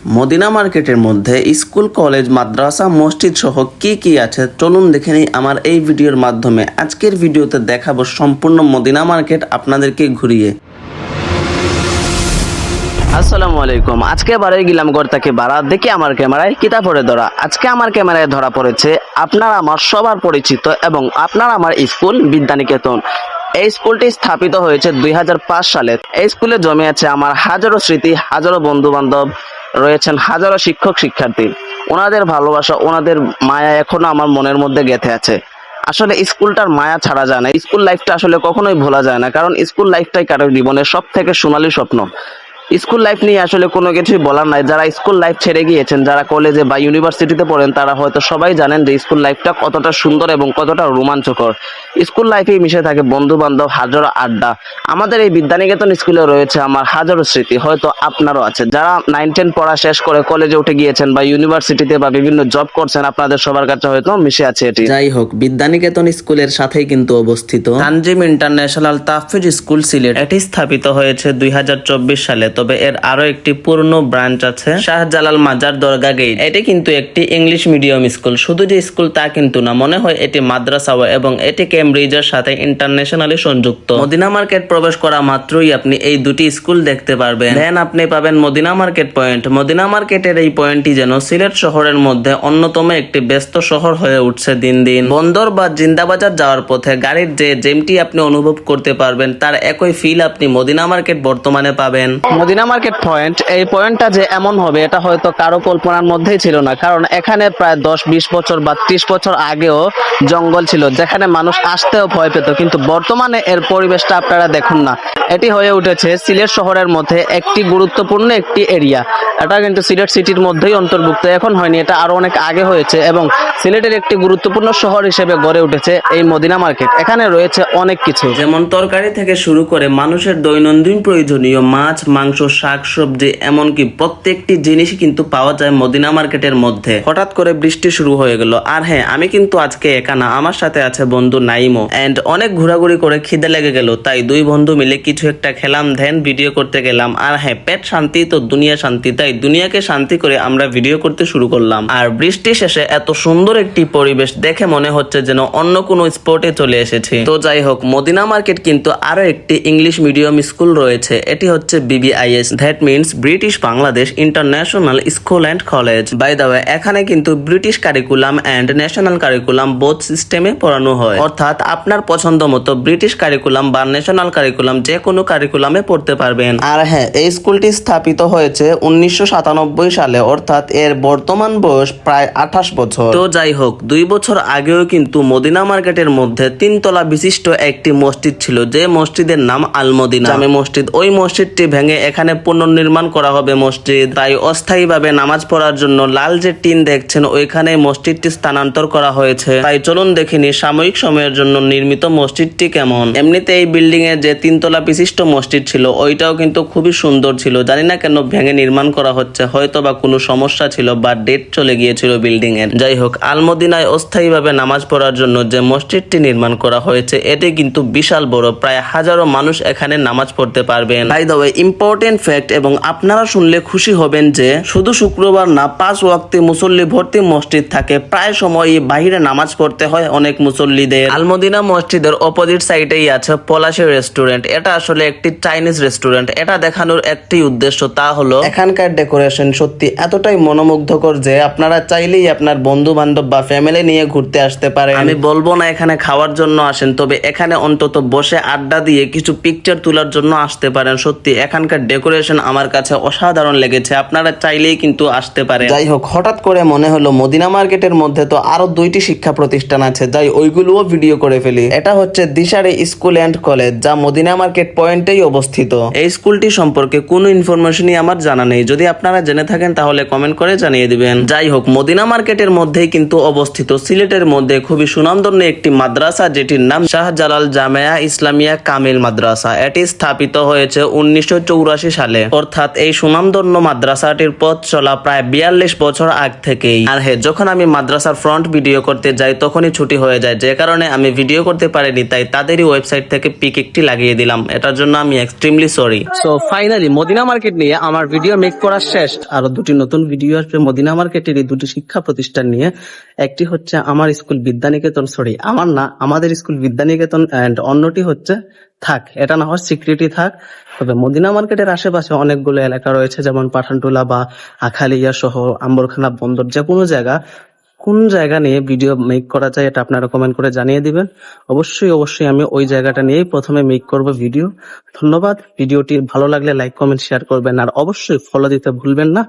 Medina মার্কেটের মধ্যে school, college, মাদ্রাসা, মসজিদ সহ কি কি আছে চলুন দেখে নিই আমার এই ভিডিওর মাধ্যমে। আজকের ভিডিওতে দেখাবো সম্পূর্ণ মদিনা মার্কেট আপনাদেরকে ঘুরিয়ে। আসসালামু আলাইকুম। আজকে বারে গেলাম গড়তাকে বাড়া দেখি আমার ক্যামেরায় কিতাব পড়ে ধরা। আজকে আমার ক্যামেরায় ধরা পড়েছে আপনার আমার সবার পরিচিত এবং আপনার আমার স্কুল বিদ্যানিকেতন। এই স্কুলটি স্থাপিত হয়েছে 2005 সালে। এই স্কুলে জমে আছে আমার হাজারো স্মৃতি, হাজারো বন্ধু বান্ধব, রয়েছেন হাজারো শিক্ষক শিক্ষার্থী। ওনাদের ভালোবাসা, ওনাদের মায়া এখনো আমার মনের মধ্যে গেঁথে আছে। আসলে স্কুলটার মায়া ছাড়া যায় না, স্কুল লাইফটা আসলে কখনোই ভোলা যায় না, কারণ স্কুল লাইফটাই কারোর জীবনের সব থেকে সোনালী স্বপ্ন। স্কুল লাইফ নিয়ে আসলে কোনো কিছুই বলার নাই। যারা স্কুল লাইফ ছেড়ে গিয়েছেন, যারা কলেজে বা ইউনিভার্সিটিতে পড়েন, তারা হয়তো সবাই জানেন যে স্কুল লাইফটা কতটা সুন্দর এবং কতটা রোমাঞ্চকর। স্কুল লাইফেই মিশে থাকে বন্ধু বান্ধব, হাজারো আড্ডা। আমাদের এই বিদ্যানিকেতন স্কুলে রয়েছে আমার হাজারো স্মৃতি, হয়তো আপনারও আছে। যারা 9-10 পড়া শেষ করে কলেজে উঠে গিয়েছেন বা ইউনিভার্সিটিতে বা বিভিন্ন জব করছেন, আপনাদের সবার কাছে হয়তো মিশে আছে এটি। যাই হোক, বিদ্যানিকেতন স্কুলের সাথেই কিন্তু অবস্থিত তানজিম ইন্টারন্যাশনাল তাহফিজ স্কুল সিলেট। এটি স্থাপিত হয়েছে 2024 সালে। তবে এর আরো একটি পুরনো ব্রাঞ্চ আছে শাহজালাল মাজার দরগা গেট। এটি কিন্তু একটি ইংলিশ মিডিয়াম স্কুল। শুধু যে স্কুল তা কিন্তু না, মনে হয় এটি মাদ্রাসাও, এবং এটি কেমব্রিজের সাথে ইন্টারন্যাশনালি সংযুক্ত। মদিনা মার্কেট প্রবেশ করা মাত্রই আপনি এই দুটি স্কুল দেখতে পারবেন। দেন আপনি পাবেন মদিনা মার্কেট পয়েন্ট। মদিনা মার্কেটের এই পয়েন্টটি যেন সিলেট শহরের মধ্যে অন্যতম একটি ব্যস্ত শহর হয়ে উঠছে দিন দিন। বন্দর বা জিন্দাবাজার যাওয়ার পথে গাড়ির যে জ্যামটি আপনি অনুভব করতে পারবেন, তার একই ফিল আপনি মদিনা মার্কেট বর্তমানে পাবেন। মদিনা মার্কেট পয়েন্ট, এই পয়েন্টটা যে এমন হবে এটা হয়তো কারো কল্পনার মধ্যেই ছিল না, কারণ এখানে প্রায় 10-20 বছর বা 30 বছর আগেও জঙ্গল ছিল, যেখানে মানুষ আসতেও ভয় পেত। কিন্তু বর্তমানে এর পরিবেশটা আপনারা দেখুন না, এটি হয়ে উঠেছে সিলেট শহরের মধ্যে একটি গুরুত্বপূর্ণ একটি এরিয়া। এটা কিন্তু সিলেট সিটির মধ্যেই অন্তর্ভুক্ত, এখন হয়নি, এটা আরো অনেক আগে হয়েছে, এবং সিলেটের একটি গুরুত্বপূর্ণ শহর হিসেবে গড়ে উঠেছে এই মদিনা মার্কেট। এখানে রয়েছে অনেক কিছু, যেমন তরকারি থেকে শুরু করে মানুষের দৈনন্দিন প্রয়োজনীয় মাছ, মাংস, শাক সবজি, এমনকি প্রত্যেকটি জিনিসই কিন্তু পাওয়া যায় মদিনা মার্কেটের মধ্যে। হঠাৎ করে বৃষ্টি শুরু হয়ে গেল, আর হ্যাঁ, আমি কিন্তু আজকে একা না, আমার সাথে আছে বন্ধু নাইমো। এন্ড অনেক ঘোরাঘুরি করে খিদে লেগে গেল, তাই দুই বন্ধু মিলে কিছু একটা খেলাম, দেন ভিডিও করতে গেলাম। আর হ্যাঁ, পেট শান্তি তো দুনিয়া শান্তি, তাই দুনিয়াকে শান্তি করে আমরা ভিডিও করতে শুরু করলাম। আর বৃষ্টি শেষে এত সুন্দর একটি পরিবেশ দেখে মনে হচ্ছে যেন অন্য কোনো স্পটে চলে এসেছি। তো যাই হোক, মদিনা মার্কেট কিন্তু আরো একটি ইংলিশ মিডিয়াম স্কুল রয়েছে। এটি হচ্ছে BBIS, that means British Bangladesh international school and college. By the way, এখানে কিন্তু British curriculum and national curriculum both সিস্টেমে পড়ানো হয়, অর্থাৎ আপনার পছন্দ মতো ব্রিটিশ কারিকুলাম বা ন্যাশনাল কারিকুলাম যে কোনো কারিকুলামে পড়তে পারবেন। আর হ্যাঁ, এই স্কুলটি স্থাপিত হয়েছে 1997 সালে, অর্থাৎ এর বর্তমান বয়স প্রায় 28 বছর। তো যাই হোক, 2 বছর আগেও কিন্তু মদিনা মার্কেটের মধ্যে 3 তলা বিশিষ্ট একটি মসজিদ ছিল, যে মসজিদের নাম আল মদিনা জামে মসজিদ। ওই মসজিদটি ভেঙে এখানে পুনর্নির্মাণ করা হবে মসজিদ, তাই অস্থায়ীভাবে নামাজ পড়ার জন্য লাল যে টিন দেখছেন ওইখানে মসজিদটি স্থানান্তর করা হয়েছে। তাই চলুন দেখিনি সাময়িক সময়ের জন্য নির্মিত মসজিদটি কেমন। এমনিতে এই বিল্ডিং এর যে 3 তলা বিশিষ্ট মসজিদ ছিল ওইটাও কিন্তু খুবই সুন্দর ছিল, জানি না কেন ভেঙে নির্মাণ করা হচ্ছে, হয়তো বা কোনো সমস্যা ছিল বা ডেট চলে গিয়েছিল বিল্ডিং এর। যাই হোক, আল মদিনায় অস্থায়ীভাবে নামাজ পড়ার জন্য যে মসজিদটি নির্মাণ করা হয়েছে এটি কিন্তু বিশাল বড়, প্রায় হাজারো মানুষ এখানে নামাজ পড়তে পারবেন। By the way, important fact, এবং আপনারা শুনলে খুশি হবেন যে শুধু শুক্রবার না, 5 ওয়াক্তে মুসল্লি ভর্তি মসজিদ থাকে। প্রায় সময়ই বাহিরে নামাজ পড়তে হয় অনেক মুসল্লিদের। আলমদিনা মসজিদের অপোজিট সাইডেই আছে পলাশী রেস্টুরেন্ট। এটা আসলে একটি চাইনিজ রেস্টুরেন্ট। এটা দেখানোর একটি উদ্দেশ্য, তা হলো এখানকার ডেকোরেশন সত্যি এতটাই মনোমুগ্ধকর যে আপনারা চাইলেই আপনার বন্ধু বান্ধব বা ফ্যামিলি নিয়ে ঘুরতে আসতে পারেন। আমি বলবো না এখানে খাওয়ার জন্য আসেন, তবে এখানে অন্তত বসে আড্ডা দিয়ে কিছু পিকচার তোলার জন্য আসতে পারেন। সত্যি এখানকার ডেকোরেশন আমার কাছে অসাধারণ লেগেছে, আপনারা চাইলেই কিন্তু আসতে পারেন। যাই হোক, হঠাৎ করে মনে হলো মদিনা মার্কেটের মধ্যে তো আরো 2টি শিক্ষা প্রতিষ্ঠান আছে, যাই ওইগুলোও ভিডিও করে ফেলি। এটা হচ্ছে দিশারি স্কুল অ্যান্ড কলেজ, যা মদিনা মার্কেট পয়েন্টেই অবস্থিত। এই স্কুলটি সম্পর্কে কোনো ইনফরমেশনই আমার জানা নেই, যদি আপনারা জেনে থাকেন তাহলে কমেন্ট করে জানিয়ে দিবেন। যাই হোক, মদিনা মার্কেটের মধ্যেই কিন্তু অবস্থিত সিলেটের মধ্যে খুবই সুনামধন্য একটি মাদ্রাসা, যেটির নাম শাহজালাল জামিয়া ইসলামিয়া কামিল মাদ্রাসা। এটি স্থাপিত হয়েছে 1984 সালে, অর্থাৎ এই সুনামধন্য মাদ্রাসাটির পথ চলা প্রায় 42 বছর আগ থেকেই। আর হ্যাঁ, যখন আমি মাদ্রাসার ফ্রন্ট ভিডিও করতে যাই তখনই ছুটি হয়ে যায়, যে কারণে আমি ভিডিও করতে পারিনি, তাই তাদেরই ওয়েবসাইট থেকে পিক একটি লাগিয়ে দিলাম। এটার জন্য আমি extremely sorry. So finally Madina market নিয়ে আমার ভিডিও মেক করা শেষ। আরো দুটি নতুন ভিডিও আসবে মদিনা মার্কেটেরই দুটি শিক্ষা প্রতিষ্ঠান নিয়ে। একটি হচ্ছে আমার স্কুল বিদ্যানিকেতন, সরি আমার না, আমাদের স্কুল বিদ্যানিকেতন, এন্ড অন্যটি হচ্ছে থাক, এটা না হয় সিক্রেটই থাক। তবে মদিনা মার্কেটের আশেপাশে অনেকগুলো এলাকা রয়েছে, যেমন পাঠানটুলা বা আখালিয়া সহ আম্বরখানা বন্দর, যে কোনো জায়গা, কোন জায়গা নিয়ে ভিডিও মেক করা যায় এটা আপনারা কমেন্ট করে জানিয়ে দিবেন। অবশ্যই আমি ওই জায়গাটা নিয়েই প্রথমে মেক করব ভিডিও। ধন্যবাদ। ভিডিওটি ভালো লাগলে লাইক কমেন্ট শেয়ার করবেন, আর অবশ্যই ফলো দিতে ভুলবেন না।